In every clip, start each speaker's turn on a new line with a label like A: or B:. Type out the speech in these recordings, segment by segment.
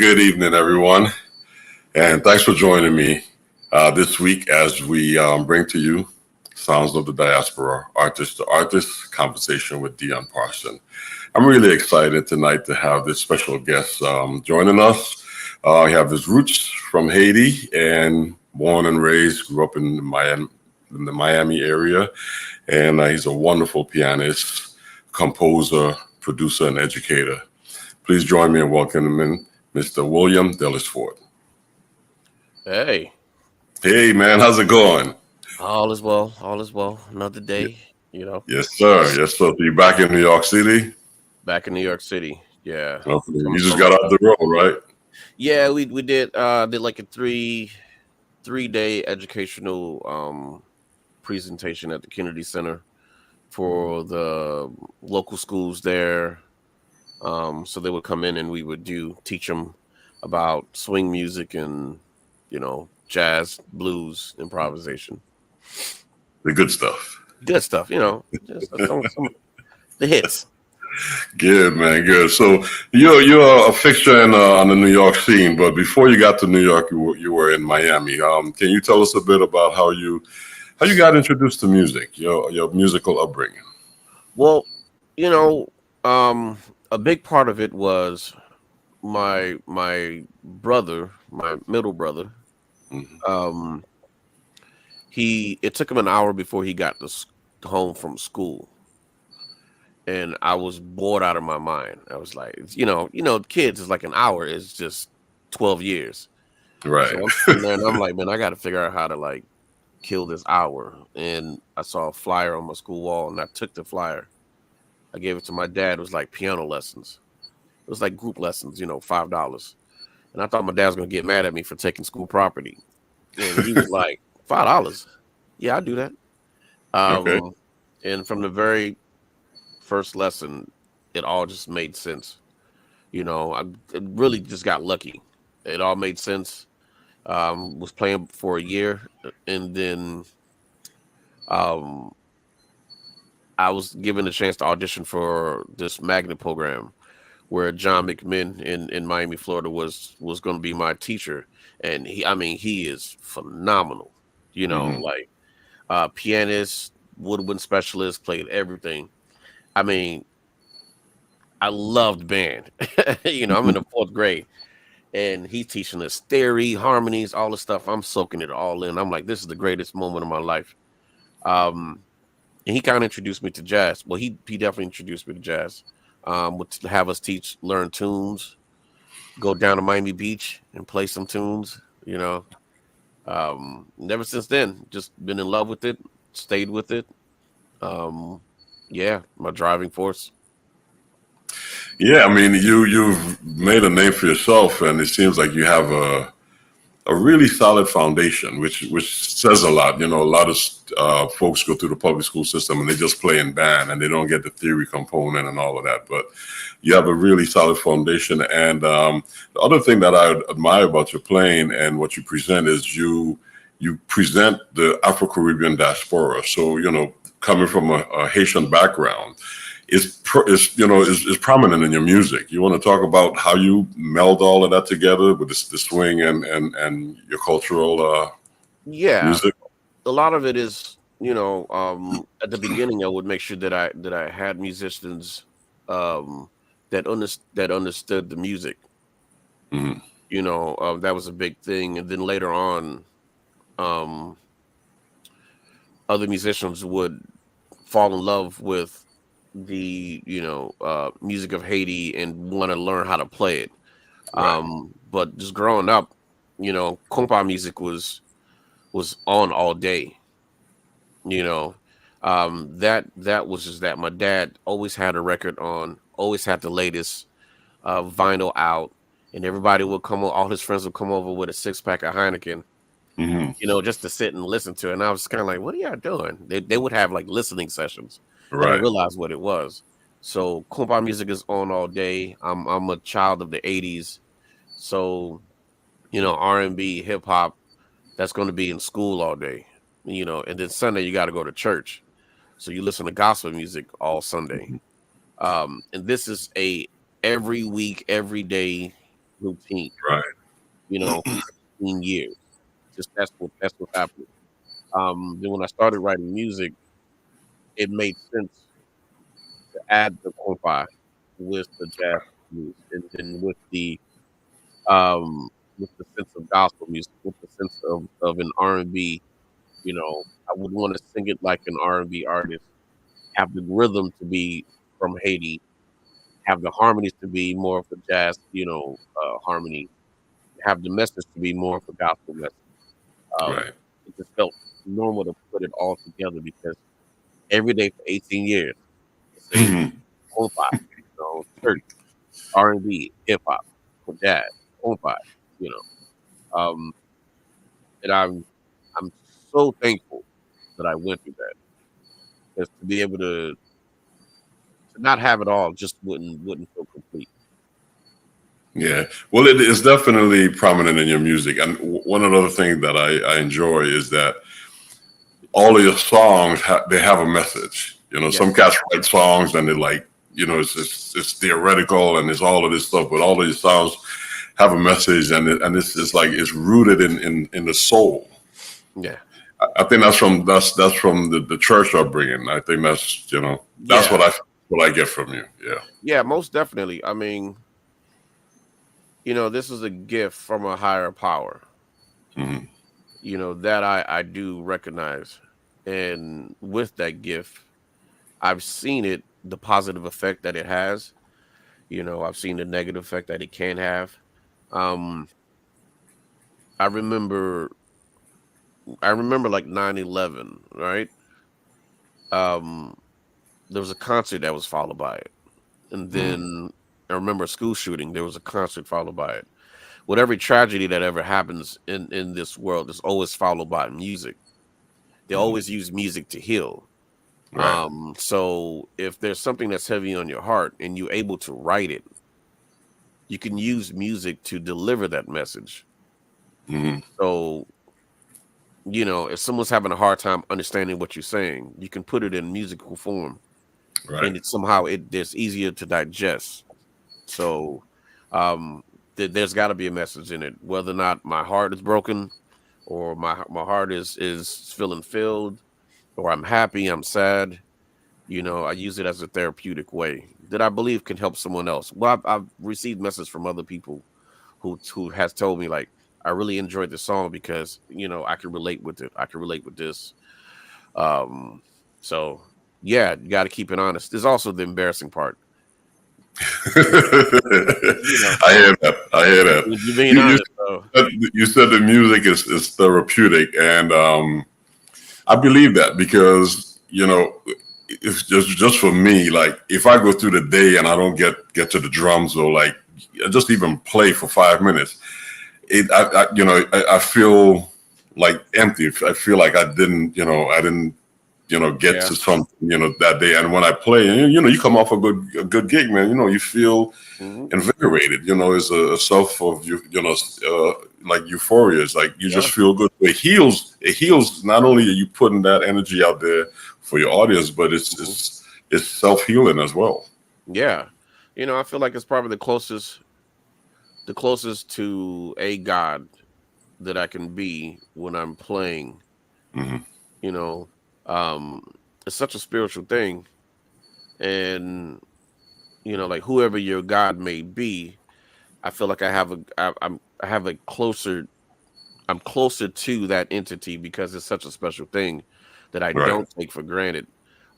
A: Good evening, everyone, and thanks for joining me this week as we bring to you Sounds of the Diaspora, artist-to-artist conversation with Dion Parson. I'm really excited tonight to have this special guest joining us. He has his roots from Haiti and born and raised, grew up in the Miami area, and he's a wonderful pianist, composer, producer, and educator. Please join me in welcoming Mr. Willerm Delisfort.
B: Hey.
A: Hey, man, how's it going?
B: All is well. All is well. Another day,
A: Yes, sir. Yes, sir. So you're back in New York City?
B: Back in New York City. Yeah.
A: Okay. You just got out the road, right?
B: Yeah, we did like a three-day educational presentation at the Kennedy Center for the local schools there. So they would come in and we would teach them about swing music and, jazz, blues, improvisation.
A: The good stuff.
B: Good stuff, just some the hits.
A: Good, man. Good. So you're a fixture on the New York scene, but before you got to New York, you were in Miami. Can you tell us a bit about how you got introduced to music, your musical upbringing?
B: Well, a big part of it was my brother, my middle brother.
A: Mm-hmm.
B: It took him an hour before he got home from school, and I was bored out of my mind. I was like, kids is like an hour is just 12 years,
A: right?
B: So I'm sitting there and I'm like, man, I got to figure out how to kill this hour. And I saw a flyer on my school wall, and I took the flyer. I gave it to my dad. It was like piano lessons. It was like group lessons, $5. And I thought my dad was gonna get mad at me for taking school property, and he was like, $5? Yeah, I'll do that.
A: Okay.
B: And from the very first lesson, it all just made sense. I really just got lucky. It all made sense. Was playing for a year, and then I was given a chance to audition for this magnet program where John McMinn in Miami, Florida was going to be my teacher. And he is phenomenal, pianist, woodwind specialist, played everything. I loved band. I'm in the fourth grade, and he's teaching us theory, harmonies, all the stuff. I'm soaking it all in. I'm like, this is the greatest moment of my life. And he kind of introduced me to jazz. Well, he definitely introduced me to jazz. Would have us learn tunes, go down to Miami Beach and play some tunes, and ever since then, just been in love with it, stayed with it. My driving force.
A: Yeah, you've made a name for yourself, and it seems like you have a really solid foundation, which says a lot. A lot of folks go through the public school system and they just play in band and they don't get the theory component and all of that. But you have a really solid foundation. And the other thing that I admire about your playing and what you present is you present the Afro-Caribbean diaspora. So, coming from a Haitian background, is prominent in your music. You want to talk about how you meld all of that together with the swing and your cultural music?
B: A lot of it is, at the beginning I would make sure that I had musicians that understood the music.
A: Mm-hmm.
B: That was a big thing. And then later on, other musicians would fall in love with the music of Haiti and want to learn how to play it.
A: Right.
B: But just growing up, compa music was on all day. That was just that. My dad always had a record on, always had the latest vinyl out, and everybody would come. All his friends would come over with a 6-pack of Heineken.
A: Mm-hmm.
B: Just to sit and listen to it. And I was kind of like, what are y'all doing? They would have listening sessions.
A: Right.
B: And I realized what it was. So compa music is on all day. I'm a child of the 80s. So, R&B, hip hop, that's going to be in school all day, and then Sunday you got to go to church. So you listen to gospel music all Sunday. And this is a every week, every day routine,
A: Right.
B: you know, for 15 years. Just that's what happened. Then when I started writing music, it made sense to add the compa with the jazz music, and then um with the sense of gospel music, with the sense of an R&B. You know, I would want to sing it like an R&B artist, have the rhythm to be from Haiti, have the harmonies to be more of a jazz, harmony, have the message to be more of a gospel message. Um,
A: Right.
B: it just felt normal to put it all together because every day for 18 years, the same compa, church, R&B, hip hop, jazz, compa, you know. And I'm so thankful that I went through that because to be able to not have it all just wouldn't feel complete.
A: Yeah. Well, it is definitely prominent in your music. And one of the other things that I enjoy is that all of your songs they have a message. You know,
B: Yes.
A: some cats write songs and they're like, it's theoretical and it's all of this stuff, but all of these songs have a message, and it's like it's rooted in the soul.
B: Yeah.
A: I think that's from the church upbringing. I think that's
B: Yeah.
A: what I get from you. Yeah.
B: Yeah, most definitely. I mean, this is a gift from a higher power,
A: Hmm.
B: that I do recognize. And with that gift, I've seen the positive effect that it has. I've seen the negative effect that it can have. Um, I remember like 9/11, right? Um, there was a concert that was followed by it. And
A: Hmm.
B: then I remember a school shooting, there was a concert followed by it. With every tragedy that ever happens in this world is always followed by music. They
A: Hmm.
B: always use music to heal.
A: Right.
B: So if there's something that's heavy on your heart and you're able to write it, you can use music to deliver that message.
A: Hmm.
B: So, if someone's having a hard time understanding what you're saying, you can put it in musical form
A: Right.
B: and it's easier to digest. So, um, there's got to be a message in it, whether or not my heart is broken or my heart is feeling filled, or I'm happy, I'm sad. I use it as a therapeutic way that I believe can help someone else. Well, I've received messages from other people who has told me like, I really enjoyed the song because I can relate with it. I can relate with this. Um, so yeah, you got to keep it honest. There's also the embarrassing part. You know,
A: I hear that. I hear that.
B: you're being
A: You you
B: honest. So
A: you said the music is therapeutic, and I believe that because it's just for me. Like if I go through the day and I don't get to the drums or like just even play for 5 minutes, I feel like empty. I feel like I didn't get
B: yeah.
A: to something that day. And when I play, and you come off a good gig, man. You feel
B: Hmm.
A: invigorated. It's a self of like euphoria. It's like you
B: Yeah.
A: just feel good. It heals. It heals. Not only are you putting that energy out there for your audience, but it's
B: Hmm.
A: it's it's self healing as well.
B: Yeah. I feel like it's probably the closest to a god that I can be when I'm playing.
A: Hmm.
B: You know, um, it's such a spiritual thing, and like whoever your God may be, I feel like I have a closer I'm closer to that entity because it's such a special thing that I
A: Right.
B: don't take for granted.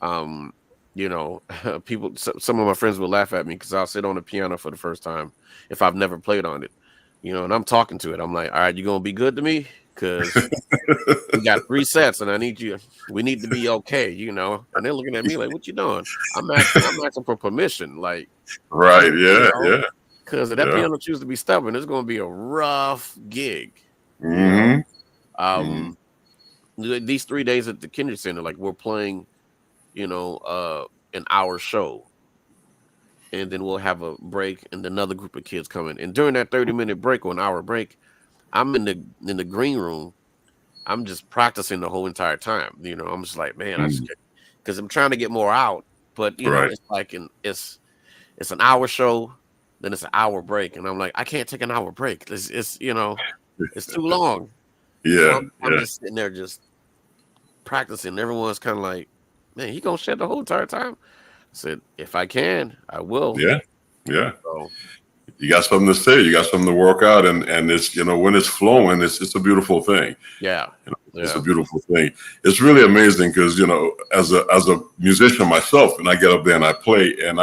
B: Um, some of my friends will laugh at me because I'll sit on the piano for the first time if I've never played on it, and I'm talking to it. I'm like, all right, you gonna be good to me? Because we got 3 sets and we need to be okay. And they're looking at me like, what you doing? I'm asking for permission. Like,
A: Right.
B: you
A: Yeah.
B: know,
A: Yeah.
B: because if that
A: Yeah.
B: piano chooses to be stubborn, it's going to be a rough gig. You know,
A: Hmm. Hmm.
B: um, these 3 days at the Kennedy Center, like we're playing, an hour show, and then we'll have a break, and another group of kids coming. And during that 30-minute break or an hour break, I'm in the green room. I'm just practicing the whole entire time. I'm just like, man,
A: Hmm.
B: because I'm trying to get more out, but
A: Right.
B: it's like it's an hour show. then it's an hour break, and I'm like, I can't take an hour break. It's you know, it's too long. So
A: Yeah,
B: I'm
A: yeah,
B: just sitting there just practicing. Everyone's kind of like, man, you gonna shed the whole entire time? I said, if I can, I will.
A: yeah, yeah.
B: So
A: You got something to say. You got something to work out, and it's when it's flowing, it's a beautiful thing.
B: yeah,
A: It's a
B: yeah,
A: beautiful thing. It's really amazing because as a musician myself, and I get up there and I play, and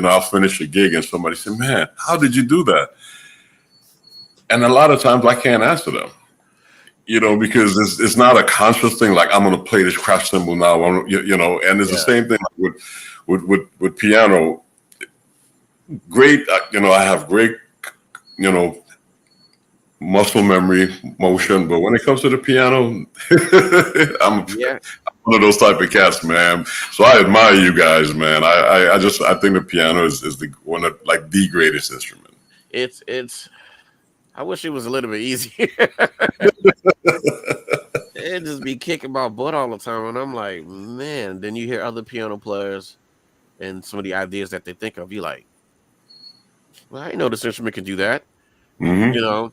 A: I'll finish a gig, and somebody say, "Man, how did you do that?" And a lot of times I can't answer them. Because it's not a conscious thing. Like I'm going to play this crash cymbal now. And it's the
B: yeah,
A: same thing with piano. Great, I have great, muscle memory, motion, but when it comes to the piano, I'm
B: yeah.
A: one of those type of cats, man. So I admire you guys, man. I think the piano is the one of like the greatest instrument.
B: It's. I wish it was a little bit easier. It just be kicking my butt all the time, and I'm like, man. Then you hear other piano players and some of the ideas that they think of. You like, well, I know this instrument can do that, you
A: Hmm.
B: know.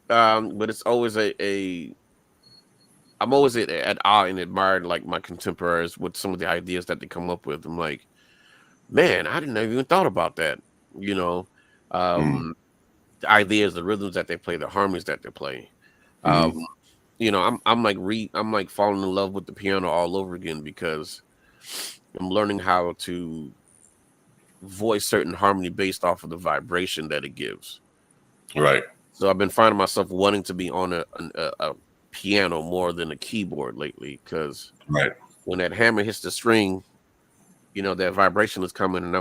B: But it's always I'm always at awe and admired like my contemporaries with some of the ideas that they come up with. I'm like, man, I didn't even thought about that. You know,
A: Hmm.
B: um, the ideas, the rhythms that they play, the harmonies that they play. Um,
A: Hmm.
B: I'm like falling in love with the piano all over again because I'm learning how to voice certain harmony based off of the vibration that it gives.
A: Right,
B: So I've been finding myself wanting to be on a piano more than a keyboard lately because
A: right,
B: when that hammer hits the string, that vibration is coming, and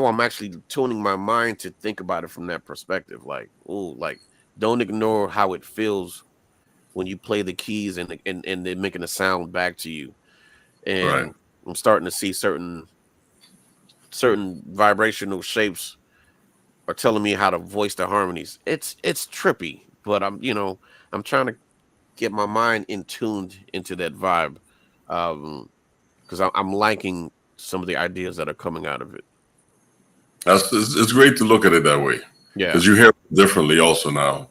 B: I'm actually tuning my mind to think about it from that perspective. Like, oh, like don't ignore how it feels when you play the keys and they're making a sound back to you.
A: right.
B: And I'm starting to see certain vibrational shapes are telling me how to voice the harmonies. It's trippy, but I'm trying to get my mind in tuned into that vibe, because I'm liking some of the ideas that are coming out of it.
A: It's great to look at it that way
B: Yeah,
A: because you hear it differently also now.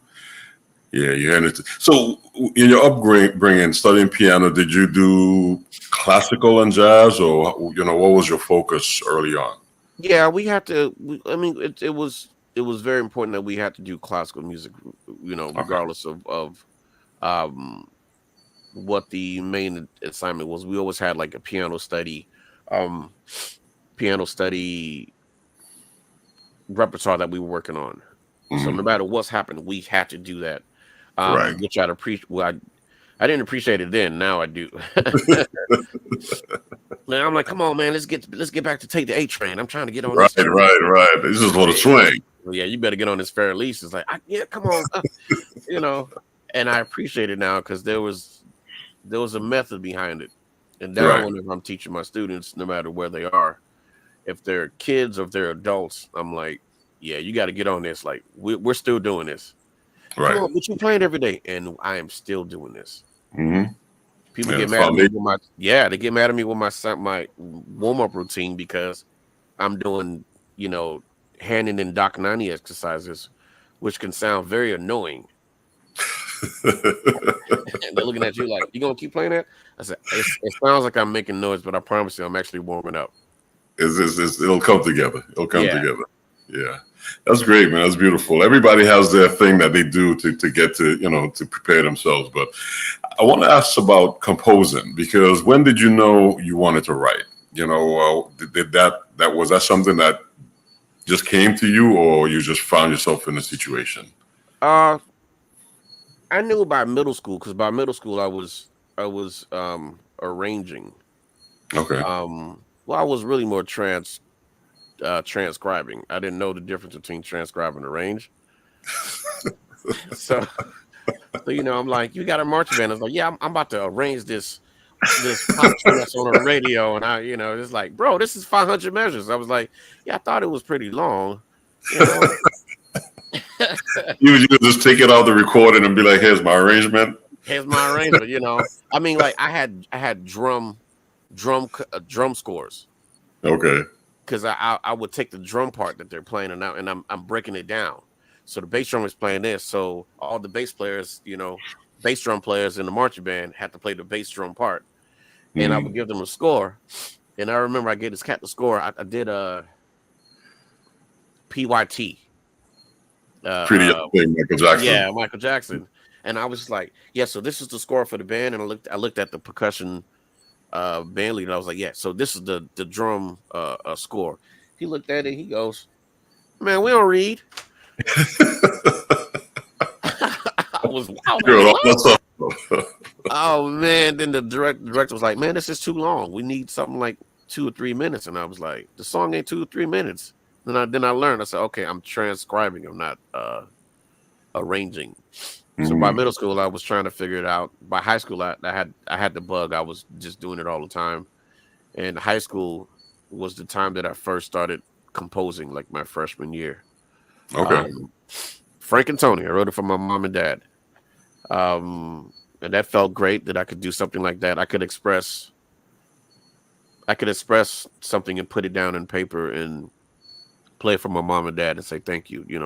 A: Yeah, you hear it. So in your upbringing, studying piano, did you do classical and jazz, or what was your focus early on?
B: yeah. We had to. I mean, it was very important that we had to do classical music,
A: Okay,
B: regardless of um what the main assignment was. We always had like a um, piano study repertoire that we were working on. So no
A: hmm,
B: matter what's happened, we had to do that.
A: right,
B: Which I'd appreciate. Well, I didn't appreciate it then. Now I do. Now I'm like, come on, man, let's get back to take the A train. I'm trying to get on
A: right,
B: this.
A: right. This is for the
B: Yeah,
A: swing.
B: well, yeah, you better get on this fair lease. It's like, yeah, come on, you know. And I appreciate it now because there was a method behind it. And now
A: Right,
B: whenever I'm teaching my students, no matter where they are, if they're kids or if they're adults, I'm like, yeah, you got to get on this. Like we're still doing this. Come
A: right.
B: on, but you playing every day, and I am still doing this.
A: Hmm.
B: People
A: Yeah,
B: get
A: the
B: mad at me
A: foundation.
B: with they get mad at me with my warm up routine because I'm doing handing in Doc 90 exercises, which can sound very annoying. And they're looking at you like, you gonna keep playing that? I said, it sounds like I'm making noise, but I promise you, I'm actually warming up.
A: It'll come together. It'll come
B: Yeah.
A: together. Yeah, that's great, man. That's beautiful. Everybody has their thing that they do to get to prepare themselves. But I want to ask about composing because when did you know you wanted to write? Did that was that something that just came to you, or you just found yourself in a situation?
B: Uh, I knew by middle school because by middle school I was arranging.
A: Okay.
B: Well, I was really more transcribing. I didn't know the difference between transcribe and arrange. So, I'm like, you got a marching band. I was like, yeah, I'm about to arrange this pop tune that's on the radio, and it's like, bro, this is 500 measures. I was like, yeah, I thought it was pretty long, you know.
A: You would just take it out the recording and be like, "Here's my arrangement."
B: Here's my arrangement. I mean, like I had drum scores.
A: Okay.
B: because I would take the drum part that they're playing and I'm breaking it down. So the bass drum is playing this. So all the bass players, bass drum players in the marching band had to play the bass drum part, and I would give them a score. And I remember I gave this cat the score. I did a PYT.
A: Pretty young thing, Michael Jackson.
B: Yeah, Michael Jackson. And I was just like, yeah, so this is the score for the band. And I looked at the percussion band leader. I was like, yeah, so this is the drum score. He looked at it. He goes, man, we don't read. I was like, what? Oh man! Then the director was like, "Man, this is too long. We need something like 2 or 3 minutes." And I was like, "The song ain't 2 or 3 minutes." Then I learned. I said, "Okay, I'm transcribing. I'm not arranging." So by middle school, I was trying to figure it out. By high school, I had the bug. I was just doing it all the time. And high school was the time that I first started composing, like my freshman year.
A: Okay.
B: Frank and Tony. I wrote it for my mom and dad. And that felt great that I could do something like that. I could express something and put it down in paper and play it for my mom and dad and say thank you. In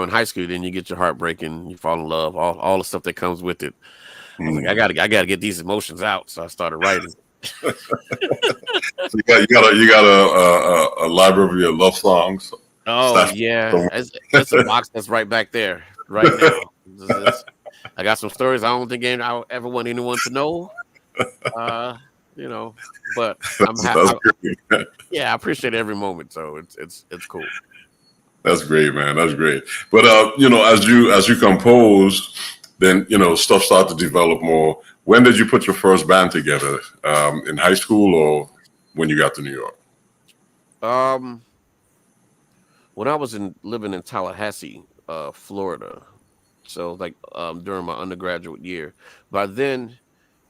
B: high school, then you get your heart breaking, you fall in love, all the stuff that comes with it. I was like, I gotta get these emotions out, so I started writing.
A: So you got a library of love songs.
B: Oh yeah, it's a box that's right back there right now. I got some stories I don't think I ever want anyone to know. But I appreciate every moment. So it's cool.
A: That's great, man. That's great. But as you compose, then stuff started to develop more. When did you put your first band together? In high school or when you got to New York?
B: When I was living in Tallahassee, Florida. So like during my undergraduate year. By then,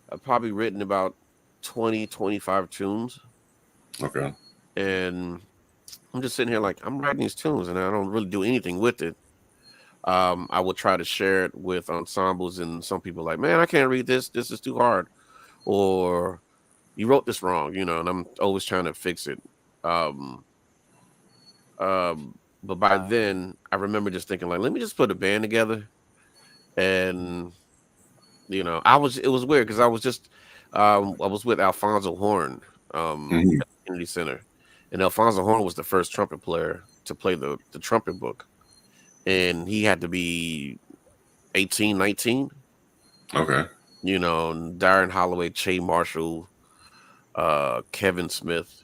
B: I've probably written about 20, 25 tunes.
A: Okay.
B: And I'm just sitting here like, I'm writing these tunes and I don't really do anything with it. I would try to share it with ensembles and some people like, man, I can't read this. This is too hard. Or you wrote this wrong, and I'm always trying to fix it. But by then, I remember just thinking like, let me just put a band together. And it was weird because I was just I was with Alfonso Horn at the Kennedy Center, and Alfonso Horn was the first trumpet player to play the trumpet book, and he had to be 18, 19.
A: Okay.
B: Darren Holloway, Che Marshall, Kevin Smith.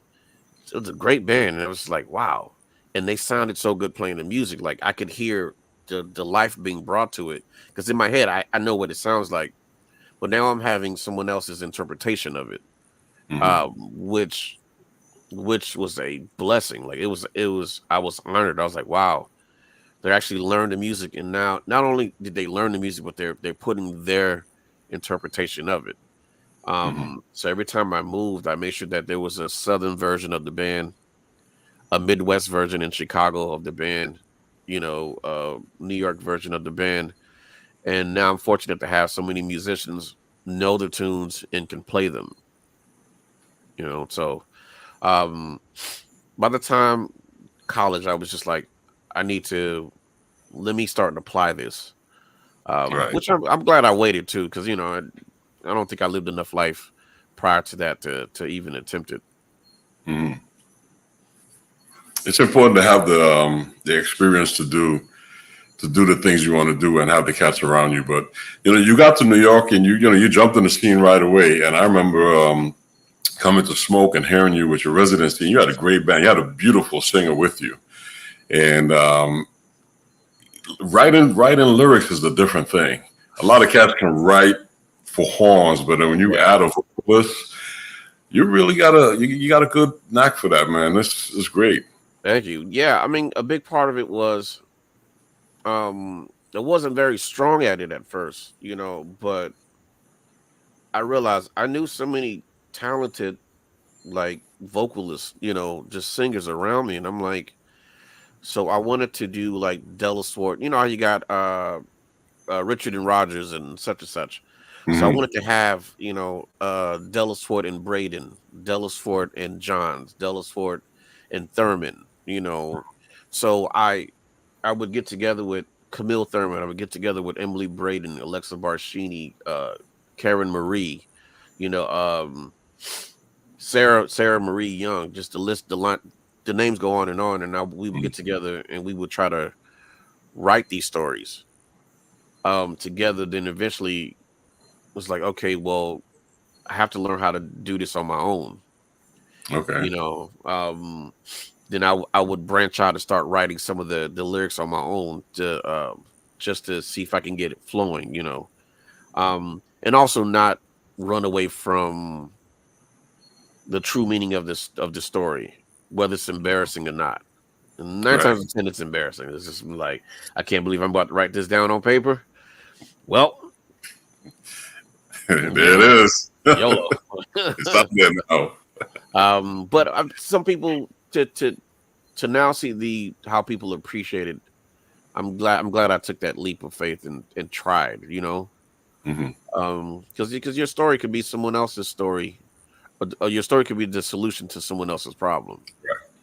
B: It was a great band, and it was like, wow. And they sounded so good playing the music. Like I could hear the life being brought to it. Because in my head, I know what it sounds like. But now I'm having someone else's interpretation of it. Which was a blessing. Like it was I was honored. I was like, wow. They actually learned the music, and now not only did they learn the music, but they're putting their interpretation of it. So every time I moved, I made sure that there was a southern version of the band, a Midwest version in Chicago of the band, New York version of the band. And now I'm fortunate to have so many musicians know the tunes and can play them. So by the time college, I was just like, let me start and apply this.
A: Right.
B: Which I'm glad I waited too, because I don't think I lived enough life prior to that to even attempt it.
A: It's important to have the experience to do the things you want to do and have the cats around you. But you got to New York and you jumped in the scene right away. And I remember coming to Smoke and hearing you with your residency. You had a great band. You had a beautiful singer with you, and writing lyrics is a different thing. A lot of cats can write for horns, but when you add a vocalist, you really got a good knack for that, man. This is great.
B: Thank you. Yeah, I mean, a big part of it was I wasn't very strong at it at first, but I realized I knew so many talented like vocalists, just singers around me, and I'm like, so I wanted to do like Delisfort. You know how you got Richard and Rogers and such and such. So I
A: Hmm.
B: wanted to have, Delisfort and Braden, Delisfort and Johns, Delisfort and Thurman, So I would get together with Camille Thurman, I would get together with Emily Braden, Alexa Barshini, Karen Marie, you know, Sarah Marie Young, just to list the names go on, and we would get together and we would try to write these stories together. Then eventually it was like, okay, well, I have to learn how to do this on my own,
A: Okay.
B: then I would branch out and start writing some of the lyrics on my own to just to see if I can get it flowing, and also not run away from the true meaning of the story, whether it's embarrassing or not. And nine
A: Right.
B: times out of 10, it's embarrassing. It's just like, I can't believe I'm about to write this down on paper. Well,
A: There it is.
B: YOLO.
A: It's up there now.
B: But some people to now see how people appreciate it. I'm glad I took that leap of faith and tried,
A: Hmm.
B: because your story could be someone else's story, or your story could be the solution to someone else's problem.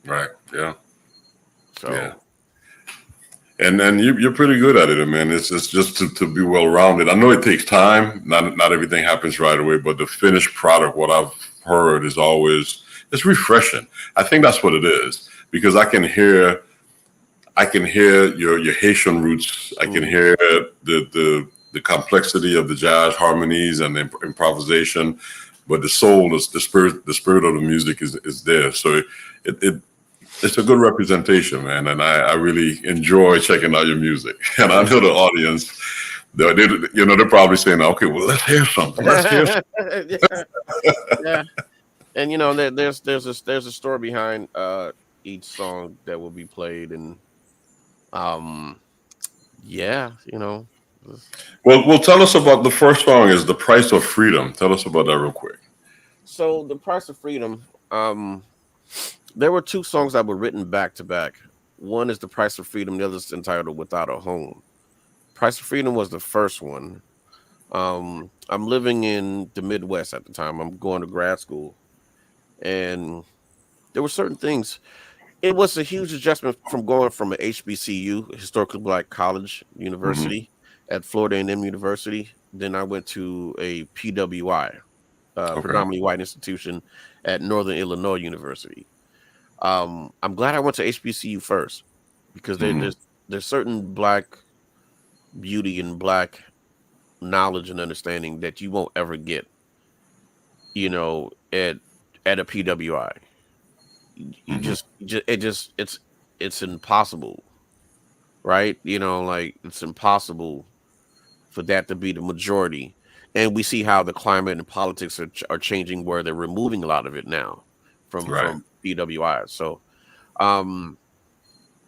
A: Right. Yeah.
B: So
A: Yeah. And you're pretty good at it, man. It's just to be well rounded. I know it takes time. Not everything happens right away, but the finished product, what I've heard, is always it's refreshing. I think that's what it is because I can hear your Haitian roots. I can hear the complexity of the jazz harmonies and the improvisation, but the soul is the spirit of the music is there. So it's a good representation, man, and I really enjoy checking out your music. And I know the audience, they're probably saying, "Okay, well, let's hear something. Let's hear something."
B: yeah, yeah. And there's a story behind each song that will be played, and um yeah,
A: Well, tell us about the first song. Is "The Price of Freedom." Tell us about that real quick.
B: So the Price of Freedom, there were two songs that were written back to back. One is The Price of Freedom, the other is entitled Without a Home. Price of Freedom was the first one. I'm living in the Midwest at the time. I'm going to grad school, and there were certain things. It was a huge adjustment from going from an HBCU, historically black college
A: Hmm.
B: university, at Florida A&M University. Then I went to a PWI,
A: Okay.
B: predominantly white institution, at Northern Illinois University. I'm glad I went to HBCU first because
A: Hmm.
B: there's certain black beauty and black knowledge and understanding that you won't ever get, at a PWI.
A: Hmm.
B: It's impossible, right? Like it's impossible for that to be the majority. And we see how the climate and politics are changing, where they're removing a lot of it now
A: Right.
B: from PWI. So um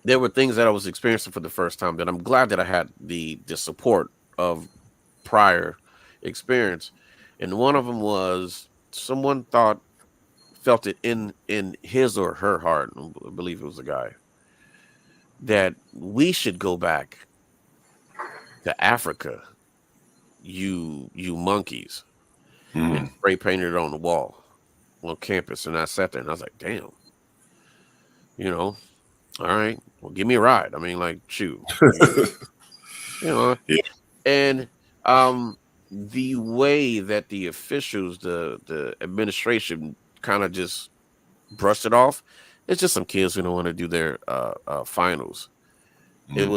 B: there were things that I was experiencing for the first time that I'm glad that I had the support of prior experience. And one of them was someone felt it in his or her heart, I believe it was a guy, that we should go back to Africa, you monkeys, and
A: Hmm.
B: spray painted it on the wall on campus. And I sat there and I was like, damn, all right, well, give me a ride. I mean, like, shoot, you know,
A: Yeah.
B: and the way that the officials, the administration, kind of just brushed it off. It's just some kids who don't want to do their finals.
A: Hmm.
B: It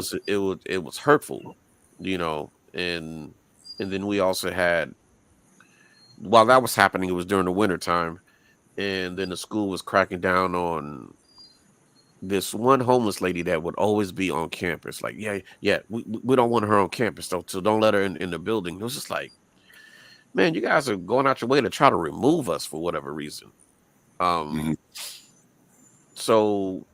B: was hurtful, and then we also had, while that was happening, it was during the winter time, and then the school was cracking down on this one homeless lady that would always be on campus. Like, yeah, we don't want her on campus, so don't let her in the building. It was just like, man, you guys are going out your way to try to remove us for whatever reason.
A: Hmm.
B: Um, so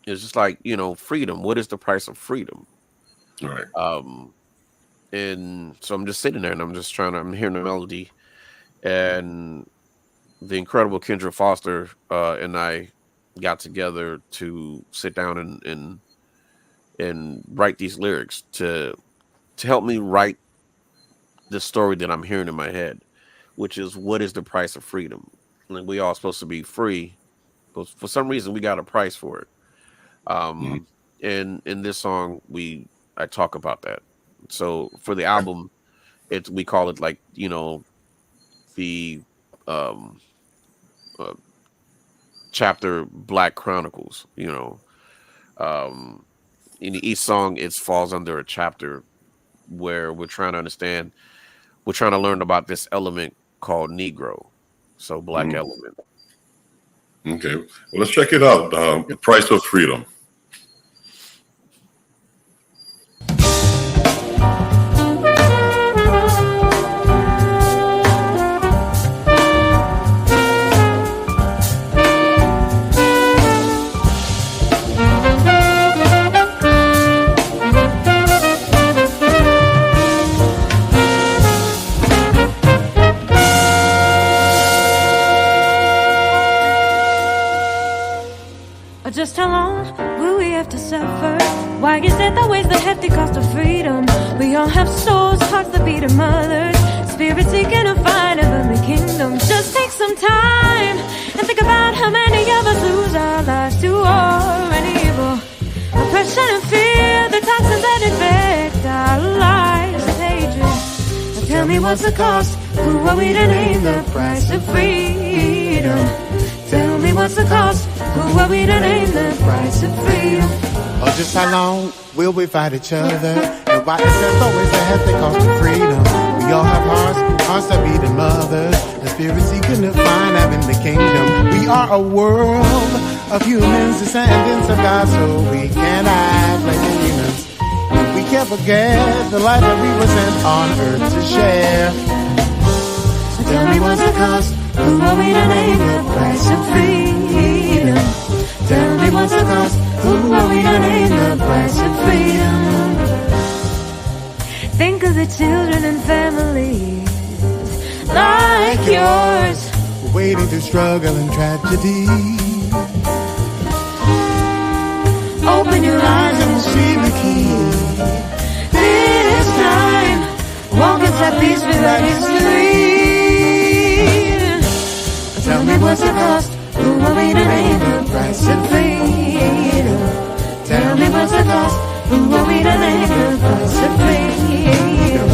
B: it's just like, freedom. What is the price of freedom?
A: Right.
B: Um, and so I'm just sitting there and I'm hearing the melody, and the incredible Kendra Foster and I got together to sit down and write these lyrics to help me write the story that I'm hearing in my head, which is what is the price of freedom? Like we all supposed to be free, but for some reason we got a price for it. And in this song, I talk about that. So for the album, we call it like, you know, the chapter Black Chronicles, you know. In each song, it falls under a chapter where we're trying to learn about this element called Negro. So Black element.
A: Okay. Well, let's check it out. The Price of Freedom.
C: Just how long will we have to suffer? Why is it that weighs the hefty cost of freedom? We all have souls, hearts that beat our mothers, spirits seeking to find a heavenly kingdom. Just take some time and think about how many of us lose our lives to war and evil, oppression and fear, the toxins that infect our lives of hatred. Now tell me what's the cost? Who are we to name the price of freedom? Tell me what's the cost? Who are we to name the price of freedom?
D: Or just how long will we fight each other? And why is there always a hefty cost of freedom? We all have hearts that beat in mothers, and spirits seeking to find heaven the kingdom. We are a world of humans, descendants of God, so we can act like demons. We can't forget the life that we were sent on earth to share.
C: So tell me what's the cost? Who are we to name the price of freedom? Tell me what's the cost? Who are we to name the price of freedom? Think of the children and families like yours,
D: waiting through struggle and tragedy.
C: Open your eyes and see the key. This time, walk inside peace without history. Tell me what's the cost? Who are we to name the price of freedom? Tell me what's the cost? Who are we to name the price of freedom?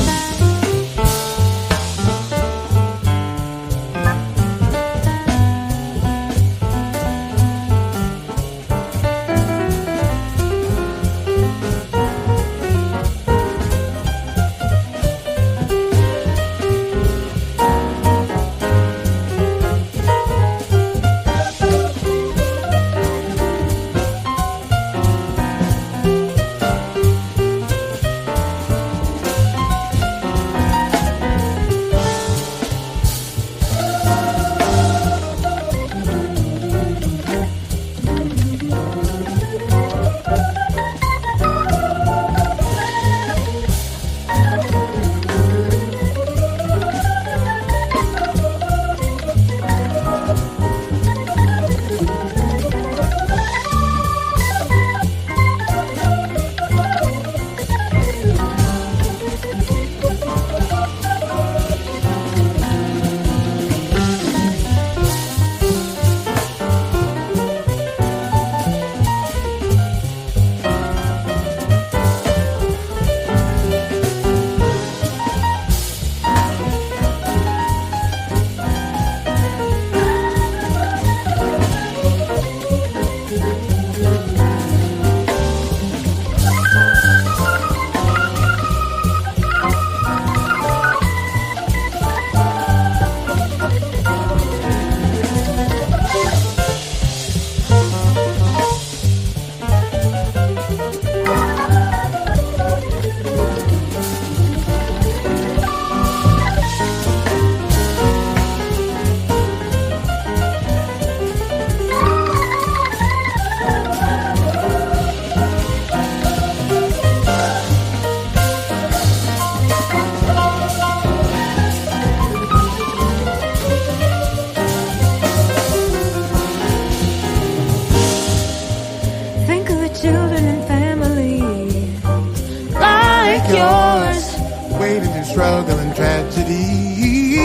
D: struggle and tragedy.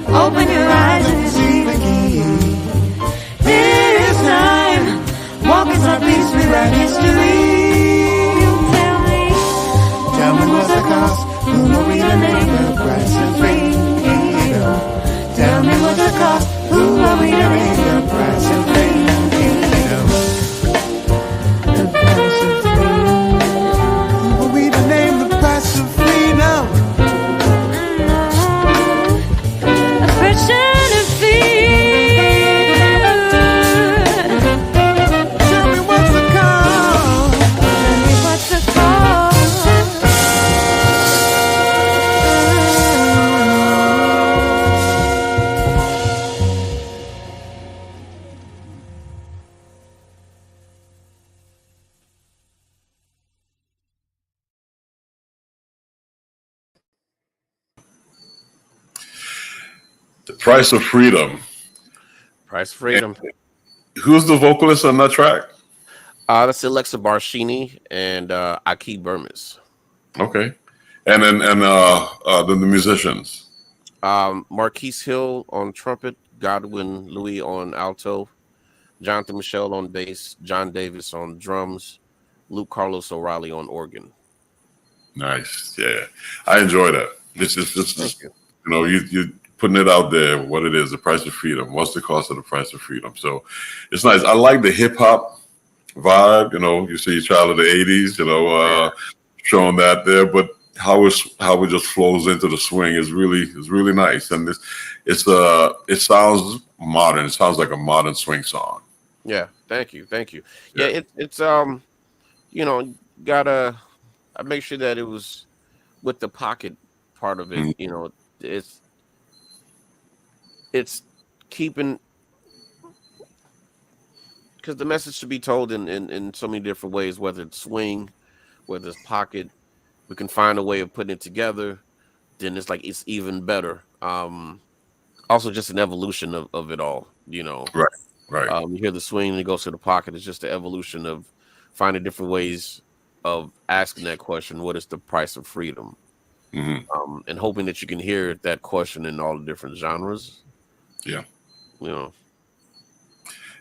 C: Open your eyes and see the key. This time, walk as our peace, rewrite history.
D: Tell me what's the cost? Who will be the name? The price of freedom. Tell me what's the cost? Who will be the name? The price of freedom. The price of freedom. Who will be the name? The price of freedom.
C: Oppression and fear.
D: Tell me what's the cost?
C: Tell me what's the cost?
A: The Price of Freedom.
B: Price of Freedom.
A: Who's the vocalist on that track?
B: That's Alexa Barshini and Aki Burmis.
A: Okay. And then the musicians.
B: Marquise Hill on trumpet, Godwin Louis on alto, Jonathan Michelle on bass, John Davis on drums, Luke Carlos O'Reilly on organ.
A: Nice. Yeah. I enjoy that. It's just
B: Thank you.
A: you know, you putting it out there, what it is, the price of freedom. What's the cost of the price of freedom? So it's nice. I like the hip hop vibe, you know, you see child of the 80s, you know, showing that there, but how it just flows into the swing is really nice. And it sounds modern. It sounds like a modern swing song.
B: Yeah, thank you. Yeah, it's you know, gotta I make sure that it was with the pocket part of it, you know, it's keeping, because the message should be told in so many different ways, whether it's swing, whether it's pocket, we can find a way of putting it together, then it's like it's even better. Also just an evolution of it all, you know.
A: Right.
B: You hear the swing and it goes to the pocket. It's just the evolution of finding different ways of asking that question, what is the price of freedom?
A: Mm-hmm.
B: And hoping that you can hear that question in all the different genres.
A: Yeah.
B: You know.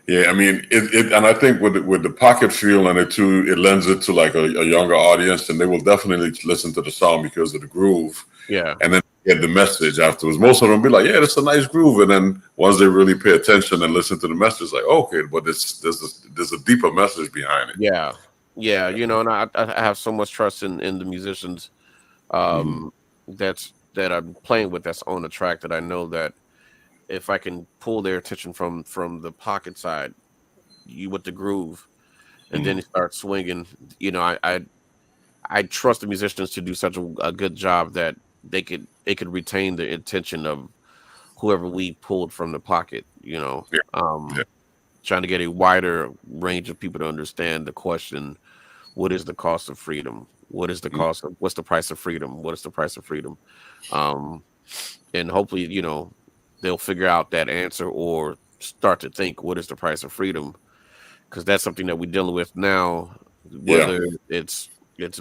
A: Yeah, I mean, and I think with the pocket feel and it too, it lends it to like a younger audience, and they will definitely listen to the song because of the groove.
B: Yeah.
A: And then get the message afterwards. Most of them be like, yeah, that's a nice groove. And then once they really pay attention and listen to the message, like, okay, but there's a deeper message behind it.
B: Yeah. Yeah. You know, and I have so much trust in the musicians that I'm playing with that's on the track, that I know that if I can pull their attention from the pocket side, with the groove, and then it starts swinging, you know, I trust the musicians to do such a good job that they could retain the attention of whoever we pulled from the pocket, you know. Trying to get a wider range of people to understand the question, what is the cost of freedom? What is the cost of, what's the price of freedom? What is the price of freedom? And hopefully, you know, they'll figure out that answer or start to think, what is the price of freedom? Because that's something that we're dealing with now, whether it's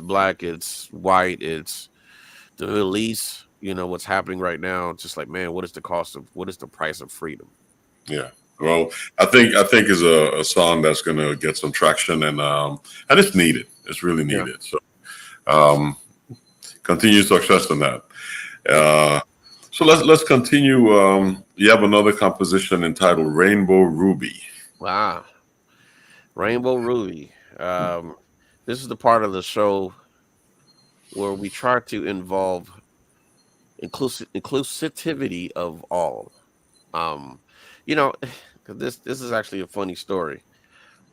B: black, it's white, it's the Middle East, you know, what's happening right now. It's just like, man, what is the price of freedom?
A: Yeah. Well, I think is a song that's going to get some traction, and it's needed. It's really needed. So continue success in that. So let's continue. You have another composition entitled Rainbow Ruby.
B: Wow. Rainbow Ruby. This is the part of the show where we try to involve inclusivity of all. You know, this is actually a funny story.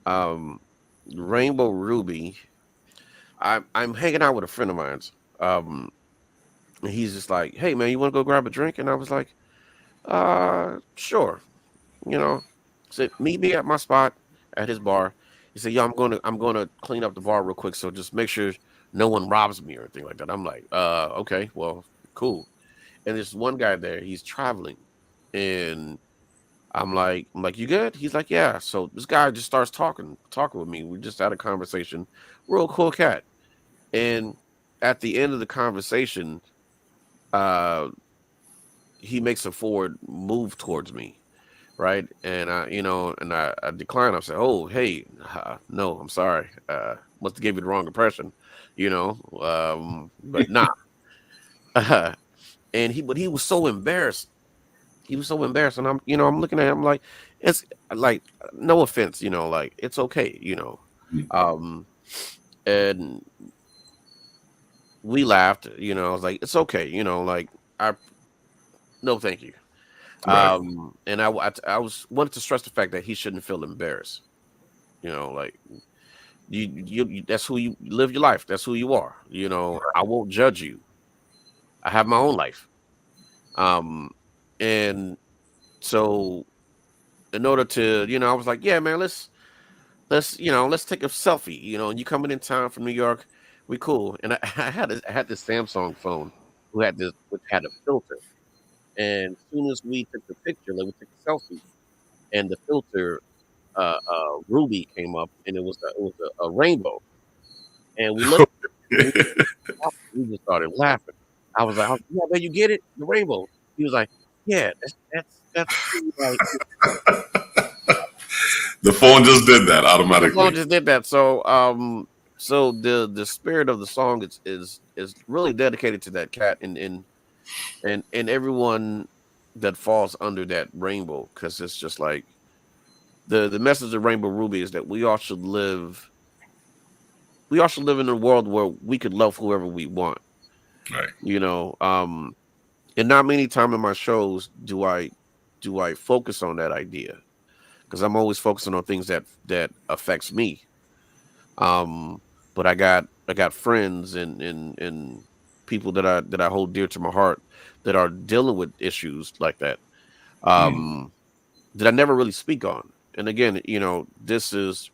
B: Rainbow Ruby. I'm hanging out with a friend of mine's. And he's just like, hey man, you want to go grab a drink? And I was like, sure. You know, so meet me at my spot at his bar. He said, yo, I'm gonna clean up the bar real quick, so just make sure no one robs me or anything like that. I'm like, okay, well, cool. And there's one guy there, he's traveling, and I'm like, you good? He's like, yeah. So this guy just starts talking with me. We just had a conversation. Real cool cat. And at the end of the conversation, he makes a forward move towards me, right? And I decline. I said, "Oh, hey, no, I'm sorry. Must have gave you the wrong impression, but nah." And he was so embarrassed. He was so embarrassed, and I'm looking at him like, it's like, no offense, like, it's okay, and we laughed, I was like, it's okay, like, no, thank you.
A: Right.
B: And I wanted to stress the fact that he shouldn't feel embarrassed, like, you that's who you live your life. That's who you are. I won't judge you. I have my own life. And so in order to, I was like, yeah, man, let's take a selfie, and you coming in town from New York, we cool. And I had this Samsung phone which had a filter. And as soon as we took the picture, like we took a selfie, and the filter Ruby came up, and it was a rainbow. And we looked, we just started laughing. I was like, yeah, man, you get it, the rainbow. He was like, yeah, that's like.
A: The phone just did that automatically.
B: The phone just did that. So so the spirit of the song is really dedicated to that cat and everyone that falls under that rainbow, because it's just like the message of Rainbow Ruby is that we all should live in a world where we could love whoever we want.
A: Right.
B: And not many times in my shows do I focus on that idea, because I'm always focusing on things that affects me. But I got friends and people that I hold dear to my heart that are dealing with issues like that, that I never really speak on. And again, this is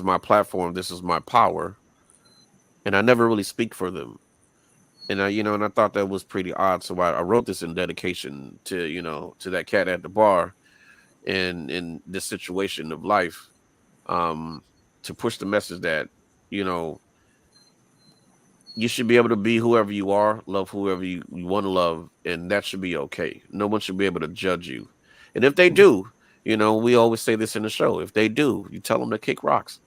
B: my platform, this is my power, and I never really speak for them. And I thought that was pretty odd. So I wrote this in dedication to that cat at the bar, and in this situation of life, to push the message that, you should be able to be whoever you are, love whoever you want to love, and that should be okay. No one should be able to judge you. And if they do, we always say this in the show, if they do, you tell them to kick rocks.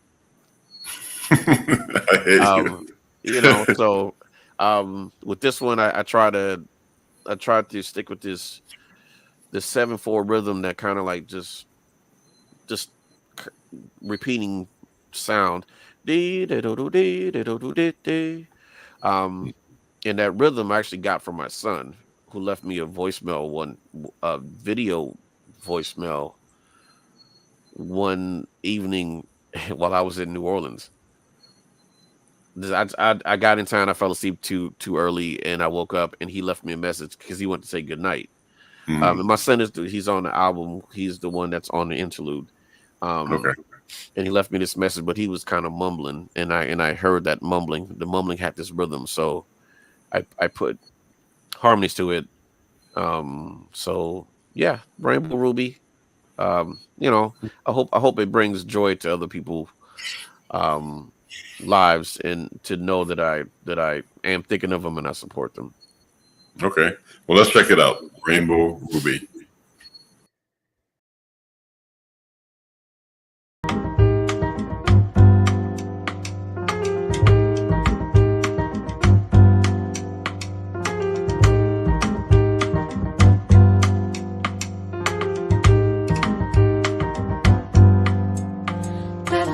A: I hate you.
B: So with this one, I try to stick with this 7/4 rhythm that kind of like just repeating sound. And that rhythm I actually got from my son, who left me a video voicemail one evening while I was in New Orleans. I got in town, I fell asleep too early, and I woke up and he left me a message because he wanted to say goodnight. And my son he's on the album, he's the one that's on the interlude.
A: Okay.
B: And he left me this message, but he was kind of mumbling, and I heard that mumbling. The mumbling had this rhythm, so I put harmonies to it. So yeah, Rainbow Ruby. I hope it brings joy to other people lives, and to know that I am thinking of them and I support them.
A: Okay. Well, let's check it out. Rainbow Ruby.
C: La